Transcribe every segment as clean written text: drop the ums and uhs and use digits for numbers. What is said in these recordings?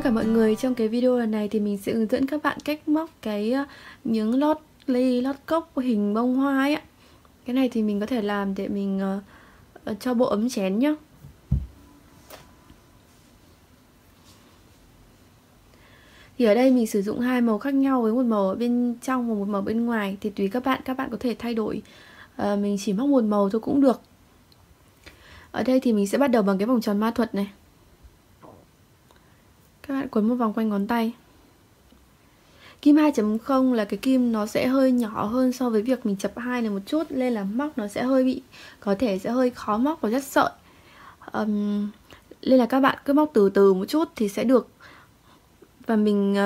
Chào tất cả mọi người, trong cái video lần này thì mình sẽ hướng dẫn các bạn cách móc cái những lót ly, lót cốc hình bông hoa ấy ạ. Cái này thì mình có thể làm để mình cho bộ ấm chén nhá. Thì ở đây mình sử dụng hai màu khác nhau với một màu ở bên trong và một màu bên ngoài. Thì tùy các bạn có thể thay đổi. Mình chỉ móc một màu thôi cũng được. Ở đây thì mình sẽ bắt đầu bằng cái vòng tròn ma thuật này. Các bạn quấn một vòng quanh ngón tay. Kim 2.0 là cái kim nó sẽ hơi nhỏ hơn so với việc mình chập 2 này một chút, nên là móc nó sẽ hơi có thể sẽ hơi khó móc và rất sợi. Nên là các bạn cứ móc từ từ một chút thì sẽ được. Và mình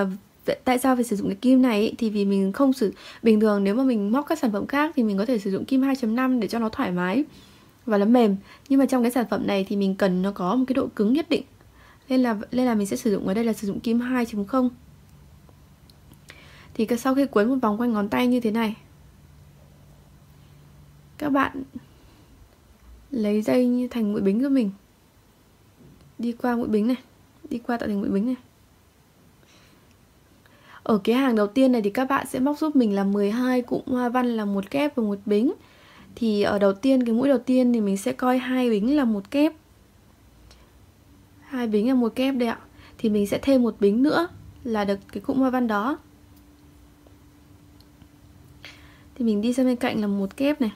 tại sao phải sử dụng cái kim này ý? Thì vì mình không bình thường nếu mà mình móc các sản phẩm khác thì mình có thể sử dụng kim 2.5 để cho nó thoải mái và nó mềm. Nhưng mà trong cái sản phẩm này thì mình cần nó có một cái độ cứng nhất định. Nên là mình sẽ sử dụng ở đây là sử dụng kim 2.0. Thì sau khi quấn một vòng quanh ngón tay như thế này, các bạn lấy dây như thành mũi bính giúp mình. Đi qua mũi bính này, đi qua tạo thành mũi bính này. Ở cái hàng đầu tiên này thì các bạn sẽ móc giúp mình là 12 cụm hoa văn là một kép và một bính. Thì ở đầu tiên, cái mũi đầu tiên thì mình sẽ coi 2 bính là một kép. 2 bính là một kép đây ạ. Thì mình sẽ thêm một bính nữa là được cái cụm hoa văn đó. Thì mình đi sang bên cạnh là một kép này.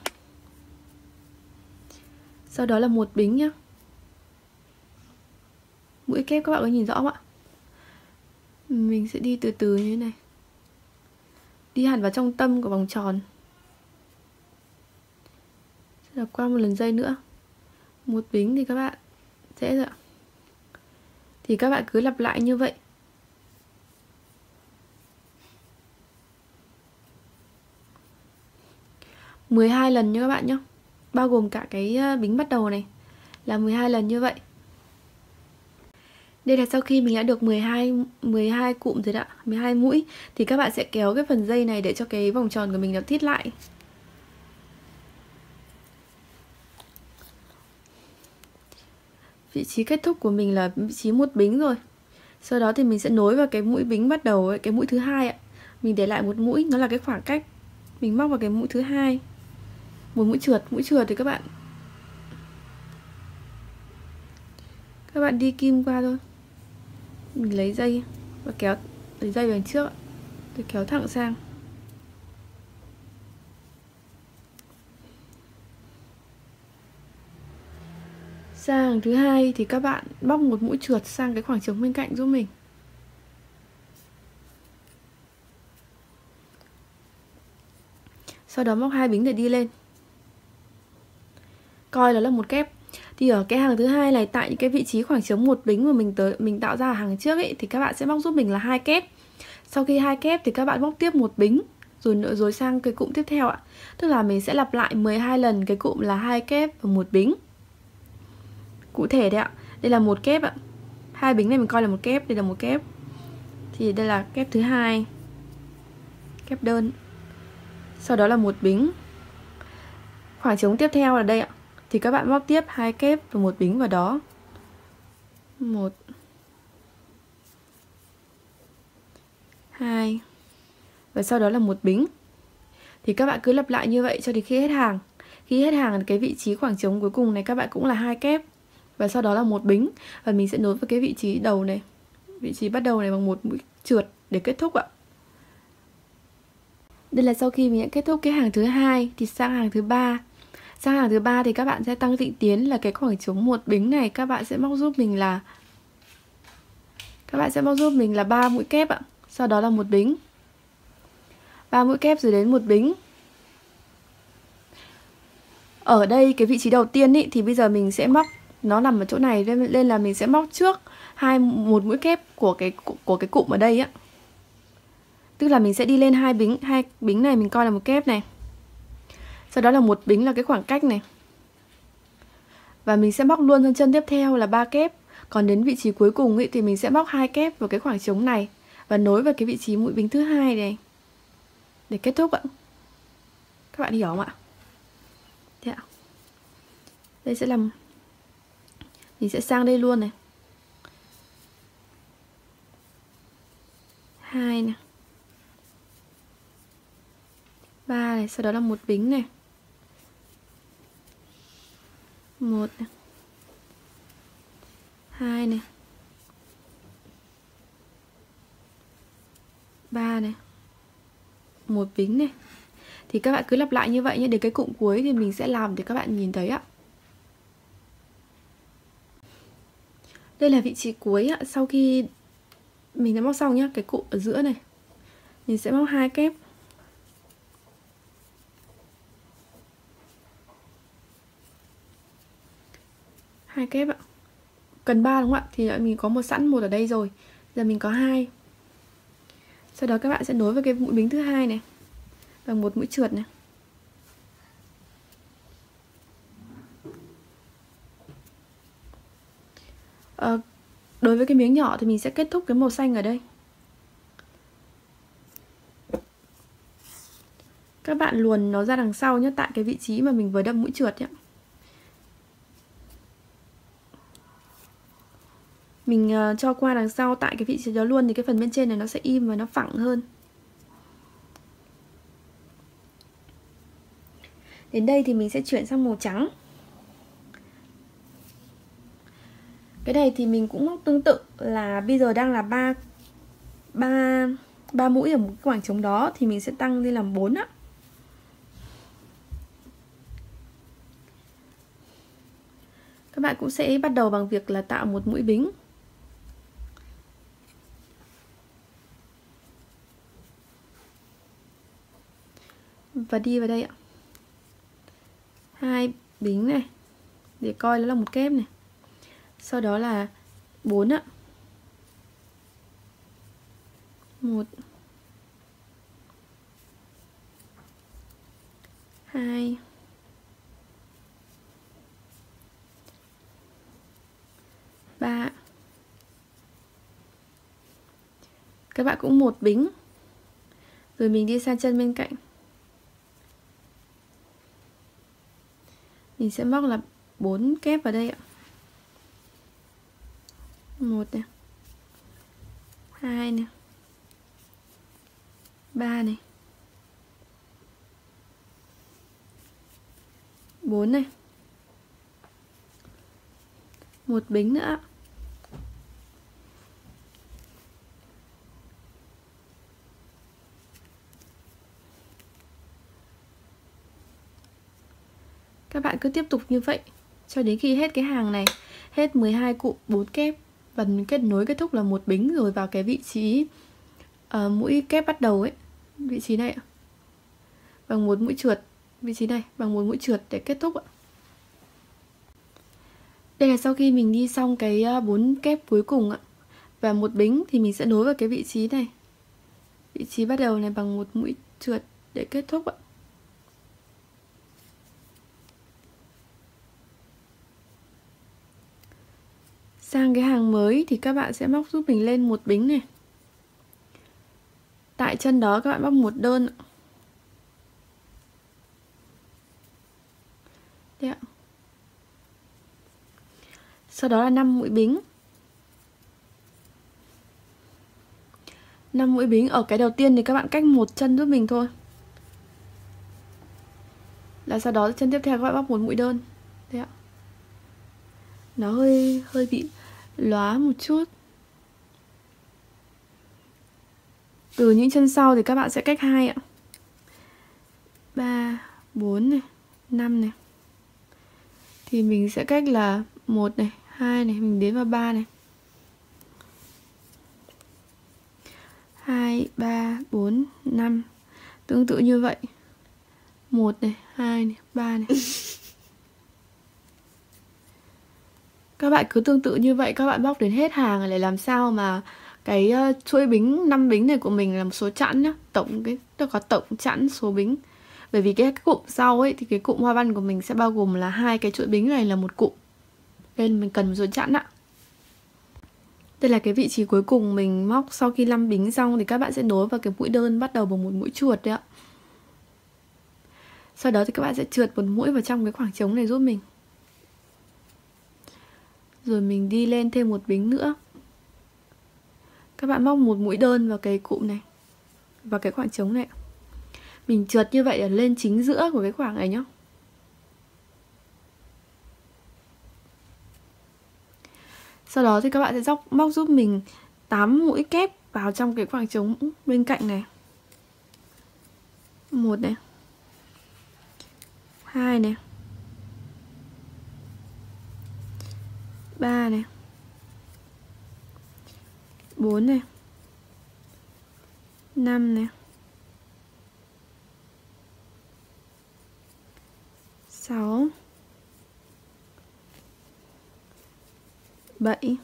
Sau đó là một bính nhá. Mũi kép các bạn có nhìn rõ không ạ? Mình sẽ đi từ từ như thế này. Đi hẳn vào trong tâm của vòng tròn. Rồi qua một lần dây nữa. Một bính thì các bạn dễ rồi ạ. Thì các bạn cứ lặp lại như vậy. "12 lần nha các bạn nhé. Bao gồm cả cái bính bắt đầu này là 12 lần như vậy. Đây là sau khi mình đã được 12 cụm rồi đó, 12 mũi thì các bạn sẽ kéo cái phần dây này để cho cái vòng tròn của mình nó thít lại. Vị trí kết thúc của mình là vị trí một bính rồi. Sau đó thì mình sẽ nối vào cái mũi bính bắt đầu ấy, cái mũi thứ hai ạ. Mình để lại một mũi, nó là cái khoảng cách mình móc vào cái mũi thứ hai. Một mũi trượt thì các bạn đi kim qua thôi. Mình lấy dây và kéo lấy dây vào trước, rồi kéo thẳng sang. Sang hàng thứ hai thì các bạn móc một mũi trượt sang cái khoảng trống bên cạnh giúp mình. Sau đó móc 2 bính để đi lên. Coi nó là một kép. Thì ở cái hàng thứ hai này, tại những cái vị trí khoảng trống một bính mà mình tạo ra ở hàng trước ấy, thì các bạn sẽ móc giúp mình là 2 kép. Sau khi 2 kép thì các bạn móc tiếp một bính rồi sang cái cụm tiếp theo ạ. Tức là mình sẽ lặp lại 12 lần cái cụm là 2 kép và một bính. Cụ thể đấy ạ. Đây là một kép ạ. 2 bính này mình coi là một kép, đây là một kép. Thì đây là kép thứ hai. Kép đơn. Sau đó là một bính. Khoảng trống tiếp theo là đây ạ. Thì các bạn móc tiếp 2 kép và một bính vào đó. 1 2 và sau đó là một bính. Thì các bạn cứ lặp lại như vậy cho đến khi hết hàng. Khi hết hàng cái vị trí khoảng trống cuối cùng này các bạn cũng là 2 kép và sau đó là một bính, và mình sẽ nối với cái vị trí đầu này, vị trí bắt đầu này bằng một mũi trượt để kết thúc ạ. Đây là sau khi mình đã kết thúc cái hàng thứ hai thì sang hàng thứ ba. Sang hàng thứ ba thì các bạn sẽ tăng tịnh tiến là cái khoảng trống một bính này các bạn sẽ móc giúp mình là 3 mũi kép ạ. Sau đó là một bính. 3 mũi kép rồi đến một bính. Ở đây cái vị trí đầu tiên ý, thì bây giờ mình sẽ móc, nó nằm ở chỗ này nên là mình sẽ móc trước một mũi kép của cái cụm ở đây á. Tức là mình sẽ đi lên hai bính này mình coi là một kép này. Sau đó là một bính là cái khoảng cách này. Và mình sẽ móc luôn sang chân tiếp theo là 3 kép. Còn đến vị trí cuối cùng ý, thì mình sẽ móc 2 kép vào cái khoảng trống này và nối vào cái vị trí mũi bính thứ hai này để kết thúc ạ. Các bạn hiểu không ạ? Thế ạ. Đây sẽ làm, mình sẽ sang đây luôn này. sau đó là một bính này, 1 này, 2 này, 3 này, một bính này. Thì các bạn cứ lặp lại như vậy nhé, đến cái cụm cuối thì mình sẽ làm để các bạn nhìn thấy ạ. Đây là vị trí cuối ạ. Sau khi mình đã móc xong nhá, cái cụm ở giữa này mình sẽ móc 2 kép. Hai kép ạ. Cần 3 đúng không ạ? Thì mình có một sẵn một ở đây rồi. Giờ mình có 2. Sau đó các bạn sẽ nối vào cái mũi bính thứ hai này bằng một mũi trượt này. Đối với cái miếng nhỏ thì mình sẽ kết thúc cái màu xanh ở đây. Các bạn luồn nó ra đằng sau nhé, tại cái vị trí mà mình vừa đâm mũi trượt nhé. Mình cho qua đằng sau tại cái vị trí đó luôn thì cái phần bên trên này nó sẽ im và nó phẳng hơn. Đến đây thì mình sẽ chuyển sang màu trắng. Cái này thì mình cũng móc tương tự là bây giờ đang là 3 mũi ở một cái khoảng trống đó thì mình sẽ tăng lên làm 4 á. Các bạn cũng sẽ bắt đầu bằng việc là tạo một mũi bính. Và đi vào đây ạ. 2 bính này để coi nó là một kép này. Sau đó là 4 ạ. 1 2 3. Các bạn cũng một bính. Rồi mình đi sang chân bên cạnh. Mình sẽ móc là 4 kép vào đây ạ. 1 này, 2 này, 3 này, 4 này, một bính nữa. Các bạn cứ tiếp tục như vậy cho đến khi hết cái hàng này, hết 12 cụm 4 kép và mình kết nối kết thúc là một bính rồi vào cái vị trí mũi kép bắt đầu ấy, vị trí này ạ. Bằng một mũi trượt, vị trí này bằng một mũi trượt để kết thúc ạ. Đây là sau khi mình đi xong cái 4 kép cuối cùng ạ. Và một bính thì mình sẽ nối vào cái vị trí này, vị trí bắt đầu này bằng một mũi trượt để kết thúc ạ. Sang cái hàng mới thì các bạn sẽ móc giúp mình lên một bính này. Tại chân đó các bạn móc một đơn ạ. Đấy ạ. Sau đó là 5 mũi bính. 5 mũi bính ở cái đầu tiên thì các bạn cách một chân giúp mình thôi. Là sau đó chân tiếp theo các bạn móc một mũi đơn. Đấy ạ. Nó hơi bị lóa một chút. Từ những chân sau thì các bạn sẽ cách 2 ạ. 3, 4 này, 5 này. Thì mình sẽ cách là 1 này, 2 này, mình đến vào 3 này. 2, 3, 4, 5. Tương tự như vậy. 1 này, 2 này, 3 này. Các bạn cứ tương tự như vậy, các bạn móc đến hết hàng để làm sao mà cái chuỗi bính 5 bính này của mình là một số chẵn nhá. Nó có tổng chẵn số bính. Bởi vì cái cụm sau ấy thì cái cụm hoa văn của mình sẽ bao gồm là 2 cái chuỗi bính này là một cụm. Nên mình cần một số chẵn ạ. Đây là cái vị trí cuối cùng mình móc sau khi 5 bính xong thì các bạn sẽ nối vào cái mũi đơn bắt đầu bằng một mũi chuột đấy ạ. Sau đó thì các bạn sẽ trượt một mũi vào trong cái khoảng trống này giúp mình. Rồi mình đi lên thêm một bính nữa. Các bạn móc một mũi đơn vào cái cụm này, vào cái khoảng trống này. Mình trượt như vậy ở lên chính giữa của cái khoảng này nhá. Sau đó thì các bạn sẽ móc giúp mình 8 mũi kép vào trong cái khoảng trống bên cạnh này. 1 này, 2 này, 3 này, 4 này, 5 này, 6, 7,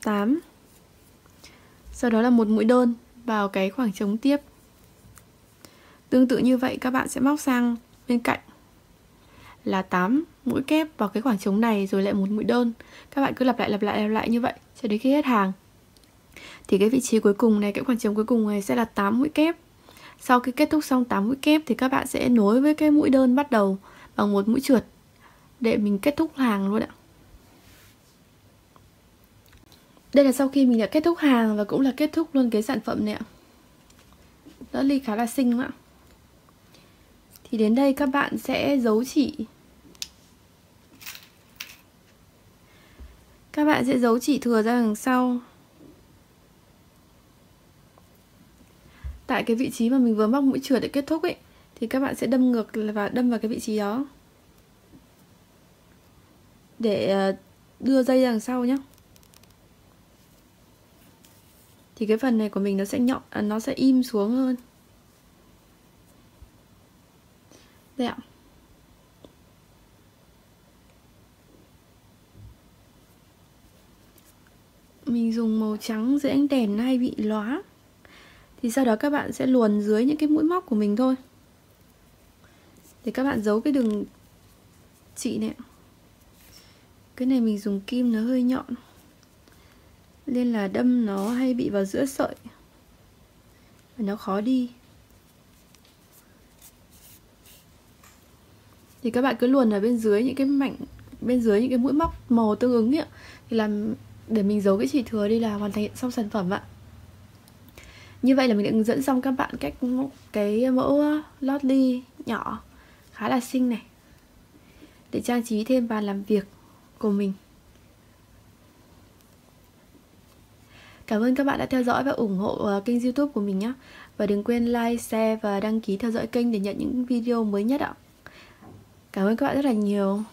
8. Sau đó là một mũi đơn vào cái khoảng trống tiếp. Tương tự như vậy các bạn sẽ móc sang bên cạnh là 8 mũi kép vào cái khoảng trống này, rồi lại một mũi đơn. Các bạn cứ lặp lại như vậy cho đến khi hết hàng. Thì cái vị trí cuối cùng này, cái khoảng trống cuối cùng này sẽ là 8 mũi kép. Sau khi kết thúc xong 8 mũi kép thì các bạn sẽ nối với cái mũi đơn bắt đầu bằng một mũi trượt để mình kết thúc hàng luôn ạ. Đây là sau khi mình đã kết thúc hàng và cũng là kết thúc luôn cái sản phẩm này ạ. Đỡ ly khá là xinh ạ. Thì đến đây các bạn sẽ giấu chỉ. Các bạn sẽ giấu chỉ thừa ra đằng sau. Tại cái vị trí mà mình vừa móc mũi trượt để kết thúc ấy, thì các bạn sẽ đâm ngược và đâm vào cái vị trí đó để đưa dây ra đằng sau nhé. Thì cái phần này của mình nó sẽ nhọn, nó sẽ im xuống hơn. Đây ạ. Mình dùng màu trắng dưới ánh đèn hay bị lóa. Thì sau đó các bạn sẽ luồn dưới những cái mũi móc của mình thôi. Để các bạn giấu cái đường chỉ này. Cái này mình dùng kim nó hơi nhọn, nên là đâm nó hay bị vào giữa sợi và nó khó đi. Thì các bạn cứ luồn ở bên dưới những cái mảnh, bên dưới những cái mũi móc màu tương ứng ấy, thì làm để mình giấu cái chỉ thừa đi là hoàn thành xong sản phẩm ạ. Như vậy là mình đã hướng dẫn xong các bạn cách cái mẫu lót ly nhỏ khá là xinh này để trang trí thêm bàn làm việc của mình. Cảm ơn các bạn đã theo dõi và ủng hộ kênh YouTube của mình nhé. Và đừng quên like, share và đăng ký theo dõi kênh để nhận những video mới nhất ạ. Cảm ơn các bạn rất là nhiều.